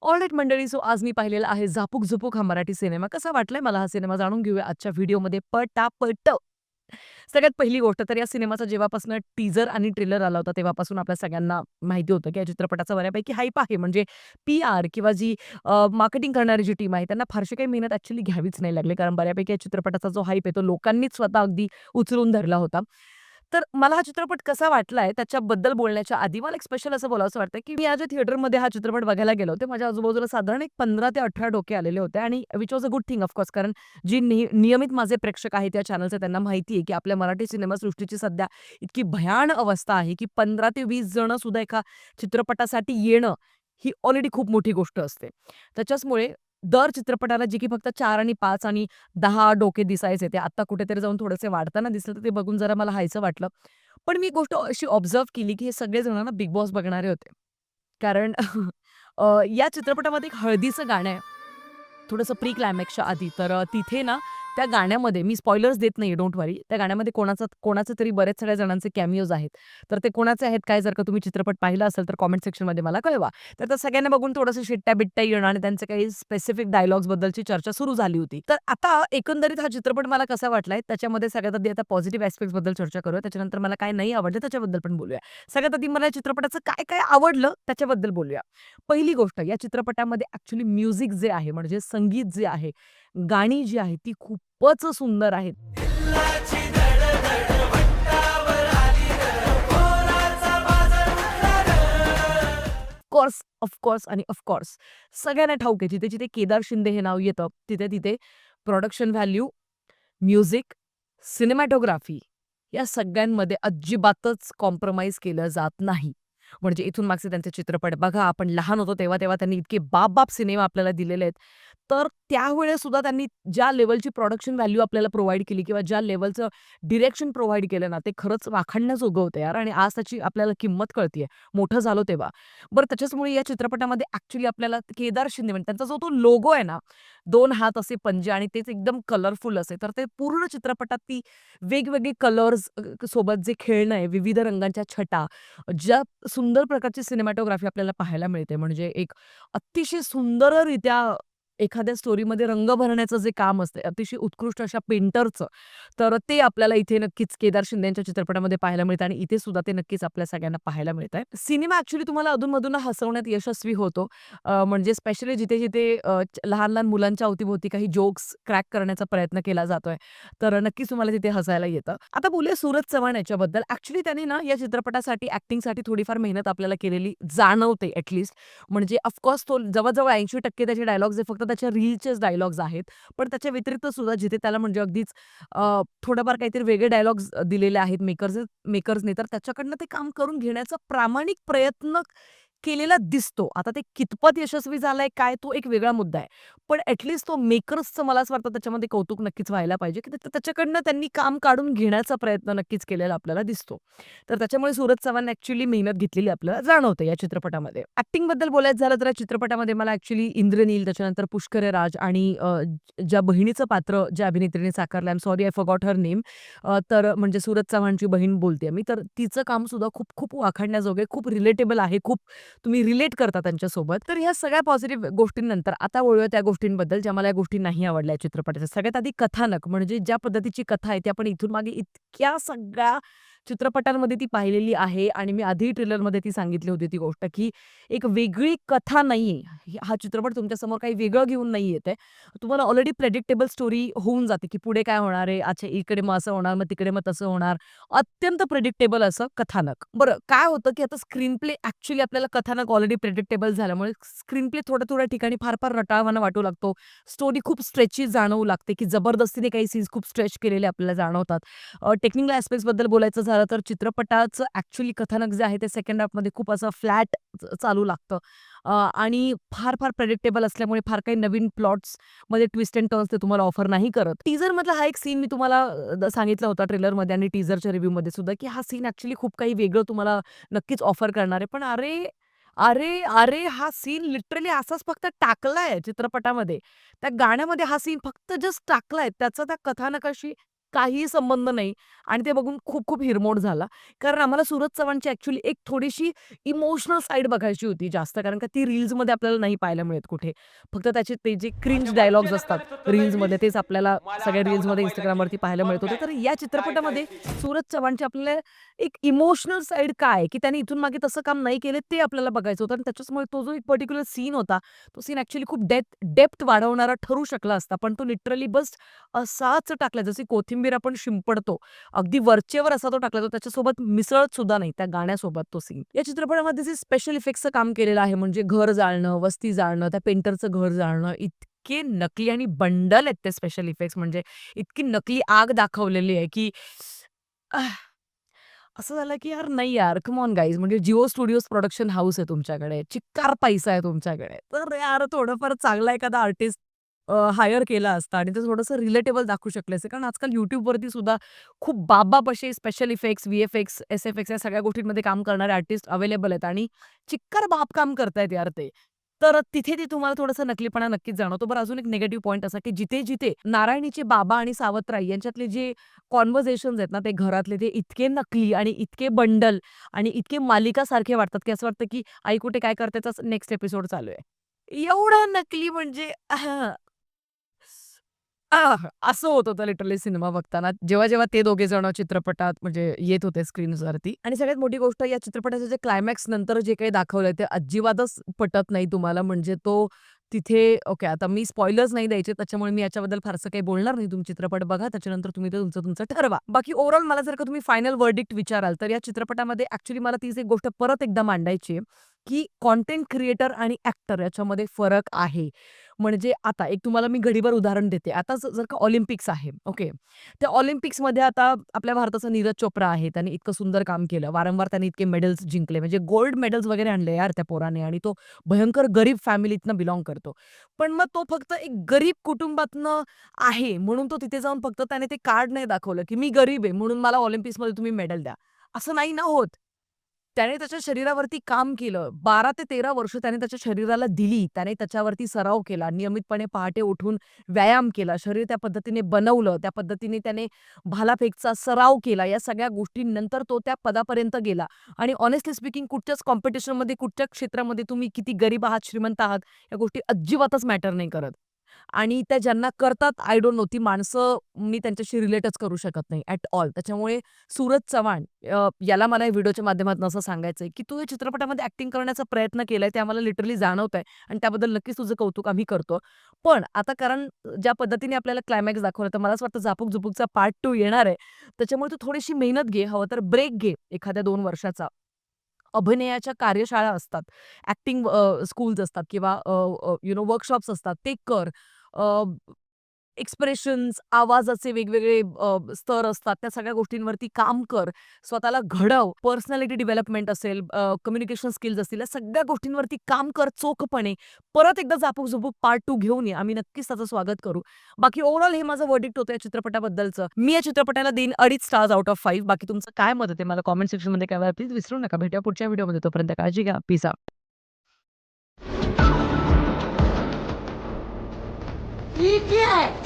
All right मंडळी, so आज मी पाहिलेला आहे झापूक झुपूक हा मराठी सिनेमा. कसा वाटलाय मला हा सिनेमा जाणून घेऊया आजच्या व्हिडिओमध्ये पटापट. सगळ्यात पहिली गोष्ट तर या सिनेमाचा जेव्हापासून टीजर आणि ट्रेलर आला होता तेव्हापासून आपल्या सगळ्यांना माहिती होतं, की या चित्रपटाचा बऱ्यापैकी हाईप आहे. म्हणजे पी-आर किंवा जी मार्केटिंग करणारी जी टीम आहे त्यांना फारशी काही मेहनत ॲक्चुअली घ्यावीच नाही लागली. कारण बऱ्यापैकी या चित्रपटाचा जो हाईप आहे तो लोकांनीच स्वतः अगदी उचलून धरला होता. तर मला हा चित्रपट कसा वाटलाय त्याच्याबद्दल बोलण्याच्या आधी मला एक स्पेशल असं बोलावसं वाटतं, की मी या ज्या थिएटरमध्ये हा चित्रपट बघायला गेले होते, माझ्या आजूबाजूला साधारण एक 15 ते 18 डोके आलेले होते आणि which was a good thing of course. कारण जी नियमित माझे प्रेक्षक आहेत या चॅनलचे त्यांना माहिती आहे, की आपल्या मराठी सिनेमासृष्टीची सध्या इतकी भयाण अवस्था आहे, की 15 ते 20 जण सुद्धा एका चित्रपटासाठी येणं ही ऑलरेडी खूप मोठी गोष्ट असते. त्याच्याचमुळे दर चित्रपटाला जे की फक्त 4 आणि 5 आणि 10 डोके दिसायचे ते आता कुठेतरी जाऊन थोडेसे वाढताना दिसले, तर ते बघून जरा मला हायसं वाटलं. पण मी एक गोष्ट अशी ऑब्झर्व्ह केली, की हे सगळेजण ना बिग बॉस बघणारे होते. कारण या चित्रपटामध्ये एक हळदीचं गाणं आहे. थोडंसं प्री क्लायमॅक्सच्या आधी. तर तिथे ना त्या गाण्यामध्ये मी स्पॉयलर्स देत नाहीये, डोंट वरी. त्या गाण्यामध्ये कोणाचे तरी बरेच सगळ्या जणांचे कॅमिओज आहेत. तर ते कोणाचे आहेत काय जर का तुम्ही चित्रपट पाहिला असेल तर कमेंट सेक्शनमध्ये मला कळवा. तर त्या सगळ्यांना बघून थोडंसं शिट्ट्या-बिट्ट्या येणं आणि त्यांचे काही स्पेसिफिक डायलॉग्सबद्दलची चर्चा सुरू झाली होती. तर आता एकंदरीत हा चित्रपट मला कसा वाटलाय त्याच्यामध्ये सगळ्यात आधी आता पॉझिटिव्ह ॲस्पेक्ट्सबद्दल चर्चा करूया. त्याच्यानंतर मला काय नाही आवडलं त्याच्याबद्दल पण बोलूया. सगळ्यात आधी मला या चित्रपटाचं काय-काय आवडलं त्याच्याबद्दल बोलूया. पहिली गोष्ट या चित्रपटामध्ये ॲक्चुअली म्युझिक जे आहे म्हणजे संगीत जे आहे, गाणी जी आहेत ती खूपच सुंदर आहेत. ऑफ कोर्स आणि ऑफ सगळ्यांना ठाऊक आहे जिथे-जिथे केदार शिंदे हे नाव येतं, तिथे-तिथे प्रोडक्शन व्हॅल्यू, म्युझिक, सिनेमॅटोग्राफी या सगळ्यांमध्ये अजिबातच कॉम्प्रोमाईज केलं जात नाही. म्हणजे इथून मागचे त्यांचे चित्रपट बघा, आपण लहान होतो तेव्हा-तेव्हा त्यांनी इतके बाप-बाप सिनेमा आपल्याला दिलेले आहेत. तर त्यावेळेस सुद्धा त्यांनी ज्या लेव्हलची प्रोडक्शन व्हॅल्यू आपल्याला प्रोव्हाईड केली किंवा ज्या लेव्हलचं डिरेक्शन प्रोव्हाईड केलं ना, ते खरंच वाखाणण्याजोगं होतं यार आणि आज त्याची आपल्याला किंमत कळतीये. मोठं झालो तेव्हा. बरं त्याच्याचमुळे या चित्रपटामध्ये ॲक्चुअली आपल्याला केदार शिंदे म्हणजे त्यांचा जो तो लोगो आहे ना, 2 हात असे पंजे आणि तेच एकदम कलरफुल असे. तर ते पूर्ण चित्रपटात ती वेगवेगळे कलर्स सोबत जे खेळणं आहे, विविध रंगांच्या छटा, ज्या सुंदर प्रकारची सिनेमॅटोग्राफी आपल्याला पाहायला मिळते. म्हणजे एक अतिशय सुंदररित्या एखाद्या स्टोरीमध्ये रंग भरण्याचं जे काम असतं, अतिशय उत्कृष्ट अशा पेंटरचं, तर ते आपल्याला इथे नक्कीच केदार शिंदे यांच्या चित्रपटामध्ये पाहायला मिळतं आणि इथे सुद्धा ते नक्कीच आपल्या सगळ्यांना पाहायला मिळतंय. सिनेमा ॲक्चुअली तुम्हाला अधून हसवण्यात यशस्वी होतो. म्हणजे स्पेशली जिथे-जिथे लहान-लहान मुलांच्या अवतीभोवती काही जोक्स क्रॅक करण्याचा प्रयत्न केला जातोय, तर नक्कीच तुम्हाला तिथे हसायला येतं. आता बोलूया सूरज चव्हाण याच्याबद्दल. ॲक्चुअली त्याने ना या चित्रपटासाठी ॲक्टिंगसाठी थोडीफार मेहनत आपल्याला केलेली जाणवते म्हणजे ऑफकोर्स तो जवळ-जवळ 80% त्याचे डायलॉग्स हे फक्त त्याच्या रीलचेच डायलॉग्स आहेत. पण त्याच्या व्यतिरिक्त सुद्धा जिथे त्याला म्हणजे अगदीच थोडंफार काहीतरी वेगळे डायलॉग्स दिलेले आहेत मेकर्सने तर त्याच्याकडनं ते काम करून घेण्याचा प्रामाणिक प्रयत्न केलेला दिसतो. आता ते कितपत यशस्वी झालंय काय तो एक वेगळा मुद्दा आहे. पण तो मेकर्सचं मला असं वाटतं त्याच्यामध्ये कौतुक नक्कीच व्हायला पाहिजे, की त्याच्याकडनं त्यांनी काम काढून घेण्याचा प्रयत्न नक्कीच केलेला आपल्याला दिसतो. तर त्याच्यामुळे सूरज चव्हाणने ॲक्चुअली मेहनत घेतलेली आपल्याला जाणवते या चित्रपटामध्ये. ॲक्टिंगबद्दल बोलायचं झालं तर या चित्रपटामध्ये मला ॲक्चुअली इंद्रनील, त्याच्यानंतर पुष्कर राज आणि ज्या बहिणीचं पात्र ज्या अभिनेत्रीने साकारलं, I am sorry I forgot her name. तर म्हणजे सूरज चव्हाणची बहीण बोलतेय मी. तर तिचं काम सुद्धा खूप खूप वाखाणण्याजोगं आहे. खूप रिलेटेबल आहे. खूप तुम्ही रिलेट करता त्यांच्यासोबत. तर ह्या सगळ्या पॉझिटिव्ह गोष्टींनंतर आता वळूया त्या गोष्टींबद्दल ज्या मला या गोष्टी नाही आवडल्या चित्रपटाच्या. सगळ्यात आधी कथानक म्हणजे ज्या पद्धतीची कथा आहे ती आपण इथून मागे इतक्या सगळ्या चित्रपटांमध्ये ती पाहिलेली आहे आणि मी आधी ट्रेलरमध्ये ती सांगितली होती ती गोष्ट, की एक वेगळी कथा नाहीये. हा चित्रपट तुमच्यासमोर काही वेगळं घेऊन नाही येत आहे. तुम्हाला ऑलरेडी प्रेडिक्टेबल स्टोरी होऊन जाते, की पुढे काय होणार आहे? अच्छा इकडे मग असं होणार, मग तिकडे मग तसं होणार. अत्यंत प्रेडिक्टेबल असं कथानक. बरं काय होतं, की आता स्क्रीन प्ले ॲक्चुअली आपल्याला कथानक ऑलरेडी प्रेडिक्टेबल झाल्यामुळे स्क्रीन प्ले थोड्या-थोड्या ठिकाणी फार-फार रटाळवाणा वाटू लागतो. स्टोरी खूप स्ट्रेची जाणवू लागते, की जबरदस्तीने काही सीन्स खूप स्ट्रेच केलेले आपल्याला जाणवतात. टेक्निकल ॲस्पेक्ट्सबद्दल बोलायचं झालं तर चित्रपटाचं ॲक्चुअली कथानक जे आहे ते सेकंड हाल्फमध्ये खूप असं फ्लॅट चालू लागतं. आणि फार-फार प्रेडिक्टेबल असल्यामुळे फार काही नवीन प्लॉट्समध्ये ट्विस्ट एंड टर्न्स ते तुम्हाला ऑफर नाही करत. टीझरमधला हा एक सीन मी तुम्हाला सांगितला होता ट्रेलरमध्ये आणि टीझरच्या रिव्ह्यूमध्ये सुद्धा, की हा सीन ॲक्चुअली खूप काही वेगळं तुम्हाला नक्कीच ऑफर करणार आहे. पण अरे, अरे, अरे! हा सीन लिटरली असाच फक्त टाकलाय चित्रपटामध्ये. त्या गाण्यामध्ये हा सीन फक्त जस्ट टाकलाय. त्याचा त्या कथानकाशी काहीही संबंध नाही आणि ते बघून खूप हिरमोड झाला. कारण आम्हाला सूरज चव्हाणची ॲक्चुअली एक थोडीशी इमोशनल साइड बघायची होती जास्त, कारण का ती रील्समध्ये आपल्याला नाही पाहायला मिळत कुठे. फक्त त्याचे ते जे माझ्या क्रिंज डायलॉग्स वरचेला असतात करत होतो लय रील्समध्ये, मिस. तेच आपल्याला मला सगळ्या आठवला रील्समध्ये पहिला Instagramवरती किस. पाहायला मग मिळत होते. काय? तर या काय चित्रपटामध्ये करायची? सूरज चव्हाणची आपल्याला एक इमोशनल साइड काय, की त्याने इथून मागे तसं काम नाही केलं ते आपल्याला बघायचं होतं आणि त्याच्यामुळे तो जो एक पर्टिक्युलर सीन होता, तो सीन ॲक्चुअली खूप डेप्थ वाढवणारा ठरू शकला असता. पण तो लिटरली बस असाच टाकला, जशी कोथिंबीर आपण शिंपडतो, अगदी वरचेवर असा तो टाकला. तो त्याच्यासोबत मिसळत सुद्धा नाही त्या गाण्यासोबत तो सीन. या चित्रपटामध्ये जे स्पेशल इफेक्ट्सचं काम केलेलं आहे, म्हणजे घर जाळणं, वस्ती जाळणं, त्या पेंटरचं घर जाळणं, इतके नकली आणि बंडल आहेत ते स्पेशल इफेक्ट्स. म्हणजे इतकी नकली आग दाखवलेली आहे, की आह, असं झालं की यार नाही यार, कम ऑन गाईज, म्हणजे जिओ स्टुडिओज प्रोडक्शन हाऊस आहे तुमच्याकडे, चिक्कार पैसा आहे तुमच्याकडे. तर यार थोडंफार चांगला एखादा आर्टिस्ट हायर केला असता आणि ते थोडंसं रिलेटेबल दाखवू शकले असते. कारण आजकाल YouTubeवरती सुद्धा खूप बाप असे स्पेशल इफेक्ट्स, व्ही-एफ-एक्स, एस-एफ-एक्स या सगळ्या गोष्टींमध्ये काम करणारे आर्टिस्ट अवेलेबल आहेत आणि चिक्कार बाप काम करतायत यार ते. तर तिथे ते तुम्हाला थोडासा नकलीपणा नक्कीच जाणवतो. बरं, अजून एक निगेटिव्ह पॉइंट असा, की जिथे-जिथे नारायणीचे बाबा आणि सावत्रराई यांच्यातले जे कन्व्हर्सेशन्स आहेत ना, ते घरातले ते इतके नकली आणि इतके बंडल आणि इतके मालिकासारखे वाटतात, की असं वाटतं, की आई कुठे काय करते त्याचा नेक्स्ट एपिसोड चालू आहे. एवढं नकली म्हणजे असं होत होतं लिटरली सिनेमा बघताना, जेव्हा-जेव्हा ते दोघे जण चित्रपटात म्हणजे येत होते स्क्रीन्सवरती. आणि सगळ्यात मोठी गोष्ट, या चित्रपटाचं जे क्लायमॅक्स नंतर जे काही दाखवलंय ते अजिबातच पटत नाही तुम्हाला. म्हणजे तो तिथे ओके, आता मी स्पॉइलर्स नाही द्यायचे, त्याच्यामुळे मी याच्याबद्दल फारसं काही बोलणार नाही. तुम्ही चित्रपट बघा, त्याच्यानंतर तुम्ही ते तुमचं ठरवा. बाकी ओव्हरऑल मला जर का तुम्ही फायनल व्हर्डिक्ट विचाराल, तर या चित्रपटामध्ये ॲक्चुअली मला तीच एक गोष्ट परत एकदा मांडायची आहे, की कंटेंट क्रिएटर आणि ॲक्टर याच्यामध्ये फरक आहे. म्हणजे आता एक तुम्हाला मी घडीभर उदाहरण देते. आता जर का ऑलिम्पिक्स आहे, ओके. त्या ऑलिम्पिक्समध्ये आता आपल्या भारताचा नीरज चोप्रा आहे. त्याने इतकं सुंदर काम केलं. वारंवार त्याने इतके मेडल्स जिंकले. म्हणजे गोल्ड मेडल्स वगैरे आणले यार त्या पोराने आणि तो भयंकर गरीब फॅमिलीतनं बिलॉन्ग करतो. पण मग तो फक्त एक गरीब कुटुंबातनं आहे म्हणून तो तिथे जाऊन फक्त त्याने ते कार्ड नाही दाखवलं, की मी गरीब आहे म्हणून मला ऑलिम्पिक्समध्ये तुम्ही मेडल द्या. असं नाही ना होत. त्याने त्याच्या शरीरावरती काम केलं. 12 ते 13 वर्ष त्याने त्याच्या शरीराला दिली. त्याने त्याच्यावरती सराव केला. नियमितपणे पहाटे उठून व्यायाम केला. शरीर त्या पद्धतीने बनवलं. त्या पद्धतीने त्याने भालाफेकचा सराव केला. या सगळ्या गोष्टींनंतर तो त्या पदापर्यंत गेला. आणि हॉनेस्टली स्पीकिंग कुठच्याच कॉम्पिटिशनमध्ये, कुठच्या क्षेत्रामध्ये तुम्ही किती गरीब आहात, श्रीमंत आहात, या गोष्टी अजिबातच मॅटर नाही करत. आणि त्या ज्यांना करतात आय डोंट नो, ती माणसं मी त्यांच्याशी रिलेटच करू शकत नाही ॲट ऑल. त्याच्यामुळे सूरज चव्हाण याला मला या व्हिडिओच्या माध्यमातून असं सांगायचंय, की तू या चित्रपटामध्ये ॲक्टिंग करण्याचा प्रयत्न केलाय ते आम्हाला लिटरली जाणवतंय आणि त्याबद्दल नक्कीच तुझं कौतुक आम्ही करतो. पण आता कारण ज्या पद्धतीने आपल्याला क्लायमॅक्स दाखवला, तर मला असं वाटतं झापक-झुपूकचा पार्ट 2 येणार आहे. त्याच्यामुळे तू थोडीशी मेहनत घे, हवं तर ब्रेक घे एखाद्या 2 वर्षाचा. अभिनयाच्या कार्यशाळा असतात, ॲक्टिंग स्कूल्स असतात किंवा वर्कशॉप्स असतात, ते कर. एक्सप्रेशन्स, आवाजाचे वेगवेगळे स्तर असतात, त्या सगळ्या गोष्टींवरती काम कर. स्वतःला घडव. पर्सनॅलिटी डेव्हलपमेंट असेल, कम्युनिकेशन स्किल्स असतील, या सगळ्या गोष्टींवरती काम कर चोखपणे. परत एकदा झापक-झुपूक पार्ट 2 घेऊन ये. आम्ही नक्कीच त्याचं स्वागत करू. बाकी ओव्हरऑल हे माझं व्हर्डिक्ट होतं या चित्रपटाबद्दलचं. मी या चित्रपटाला देईन 2.5 स्टार्स आउट ऑफ 5. बाकी तुमचं काय मत आहे ते मला कमेंट सेक्शनमध्ये कळवा. प्लीज विसरू नका. भेटूया पुढच्या व्हिडिओमध्ये. तोपर्यंत काळजी घ्या. Peace out. ठीक आहे.